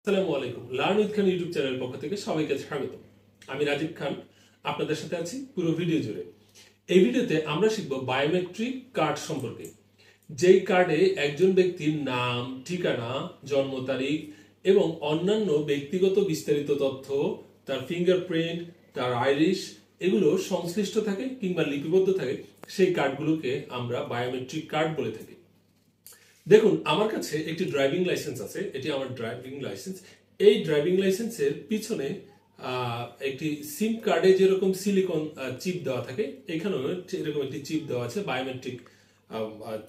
আসসালামু আলাইকুম। Learn with Khan YouTube চ্যানেলের পক্ষ থেকে সবাইকে স্বাগত। আমি রাজীব খান, আপনাদের সাথে আছি পুরো ভিডিও জুড়ে। এই ভিডিওতে আমরা শিখব বায়োমেট্রিক কার্ড সম্পর্কে। যেই কার্ডে একজন ব্যক্তির নাম, ঠিকানা, জন্ম তারিখ এবং অন্যান্য ব্যক্তিগত বিস্তারিত তথ্য, তার ফিঙ্গারপ্রিন্ট, তার আইরিশ এগুলো সংশ্লিষ্ট থাকে কিংবা লিপিবদ্ধ থাকে, সেই কার্ডগুলোকে আমরা বায়োমেট্রিক কার্ড বলে থাকি। দেখুন, আমার কাছে একটি ড্রাইভিং লাইসেন্স আছে। এটি আমার ড্রাইভিং লাইসেন্স। এই ড্রাইভিং লাইসেন্সের পিছনে একটি সিম কার্ডে যেরকম সিলিকন চিপ দেওয়া থাকে, এখানেও এরকম একটি চিপ দেওয়া আছে, বায়োমেট্রিক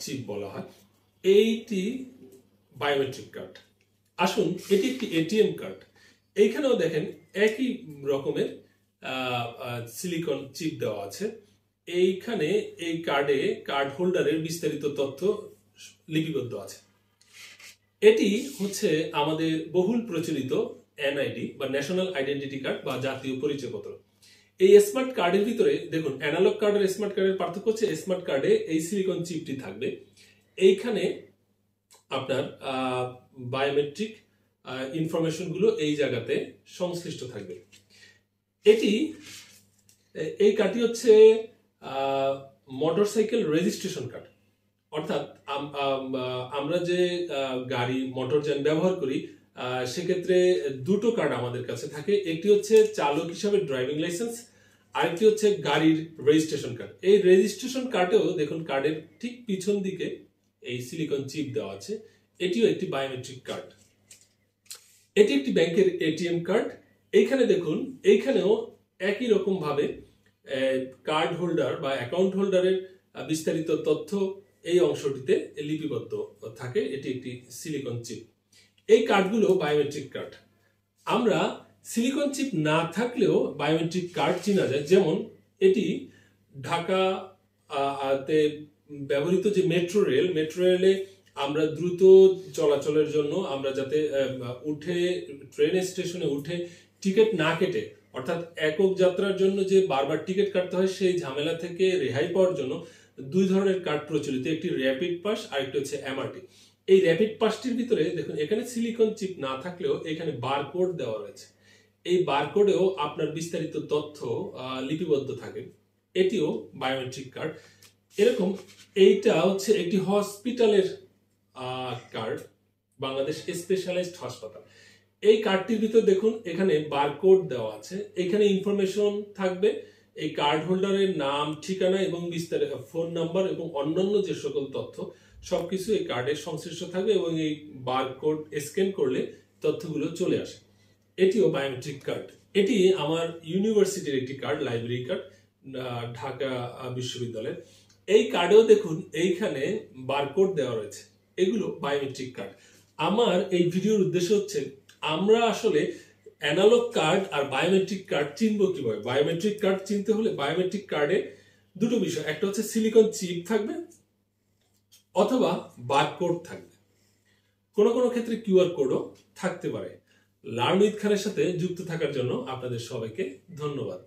চিপ বলা হয়। এইটি বায়োমেট্রিক কার্ড। আসুন, এটি একটি এটিএম কার্ড। এইখানেও দেখেন একই রকমের সিলিকন চিপ দেওয়া আছে। এইখানে এই কার্ডে কার্ড হোল্ডারের বিস্তারিত তথ্য লিপিবদ্ধ আছে। এটি হচ্ছে আমাদের বহুল প্রচলিত এনআইডি বা ন্যাশনাল আইডেন্টিটি কার্ড বা জাতীয় পরিচয়পত্র। এই স্মার্ট কার্ডের ভিতরে দেখুন, অ্যানালগ কার্ড আর স্মার্ট কার্ডের পার্থক্য হচ্ছে স্মার্ট কার্ডে এই সিলিকন চিপটি থাকবে। এইখানে আপনার বায়োমেট্রিক ইনফরমেশন গুলো এই জায়গাতে সংশ্লিষ্ট থাকবে। এই কার্ডটি হচ্ছে মোটরসাইকেল রেজিস্ট্রেশন কার্ড। অর্থাৎ আমরা যে গাড়ি মোটরযান ব্যবহার করি, সেক্ষেত্রে দুটো কার্ড আমাদের কাছে থাকে। একটি হচ্ছে চালক হিসাবে ড্রাইভিং লাইসেন্স, আরেকটি হচ্ছে গাড়ির রেজিস্ট্রেশন কার্ড। এই রেজিস্ট্রেশন কার্ডেও দেখুন, কার্ডের ঠিক পিছন দিকে এই সিলিকন চিপ দেওয়া আছে। এটিও একটি বায়োমেট্রিক কার্ড। এটি একটি ব্যাংকের এটিএম কার্ড। এইখানে দেখুন, এইখানেও একই রকম ভাবে কার্ড হোল্ডার বা অ্যাকাউন্ট হোল্ডারের বিস্তারিত তথ্য এই অংশটিতে লিপিবদ্ধ থাকে। এটি একটি সিলিকন চিপ। এই কার্ডগুলো বায়োমেট্রিক কার্ড। আমরা সিলিকন চিপ না থাকলেও বায়োমেট্রিক কার্ড চেনা যায়। যেমন এটি ঢাকাতে ব্যবহৃত যে মেট্রো রেলে আমরা দ্রুত চলাচলের জন্য আমরা যাতে উঠে ট্রেন স্টেশনে উঠে টিকিট না কেটে, অর্থাৎ একক যাত্রার জন্য যে বারবার টিকিট কাটতে হয়, সেই ঝামেলা থেকে রেহাই পাওয়ার জন্য দুই ধরনের কার্ড প্রচলিত। একটি র্যাপিড পাস আর একটি হচ্ছে এমআরটি। এই র্যাপিড পাসটির ভিতরে দেখুন, এখানে সিলিকন চিপ না থাকলেও এখানে বারকোড দেওয়া রয়েছে। এই বারকোডেও আপনার বিস্তারিত তথ্য লিপিবদ্ধ থাকে। এটিও বায়োমেট্রিক কার্ড। এরকম এইটা হচ্ছে একটি হসপিটালের কার্ড, বাংলাদেশ স্পেশালাইজড হাসপাতাল। এই কার্ডটির ভিতর দেখুন, এখানে বারকোড দেওয়া আছে। এখানে ইনফরমেশন থাকবে, এই কার্ড হোল্ডারের নাম, ঠিকানা এবং বিস্তারিত ফোন নাম্বার এবং অন্যান্য যে সকল তথ্য সবকিছু এই কার্ডে সংশ্লিষ্ট থাকবে এবং এই বারকোড স্ক্যান করলে তথ্যগুলো চলে আসে। এটিও বায়োমেট্রিক কার্ড। এটি আমার ইউনিভার্সিটির একটি কার্ড, লাইব্রেরি কার্ড, ঢাকা বিশ্ববিদ্যালয়ের। এই কার্ডেও দেখুন, এইখানে বারকোড দেওয়া রয়েছে। এগুলো বায়োমেট্রিক কার্ড। আমার এই ভিডিওর উদ্দেশ্য হচ্ছে, আমরা আসলে অ্যানালগ কার্ড আর বায়োমেট্রিক কার্ড চিনবো কিভাবে। বায়োমেট্রিক কার্ড চিনতে হলে বায়োমেট্রিক কার্ডে দুটো বিষয়, একটা হচ্ছে সিলিকন চিপ থাকবে অথবা বারকোড থাকবে। কোনো কোনো ক্ষেত্রে কিউআর কোডও থাকতে পারে। লার্ন উইথ খানের সাথে যুক্ত থাকার জন্য আপনাদের সবাইকে ধন্যবাদ।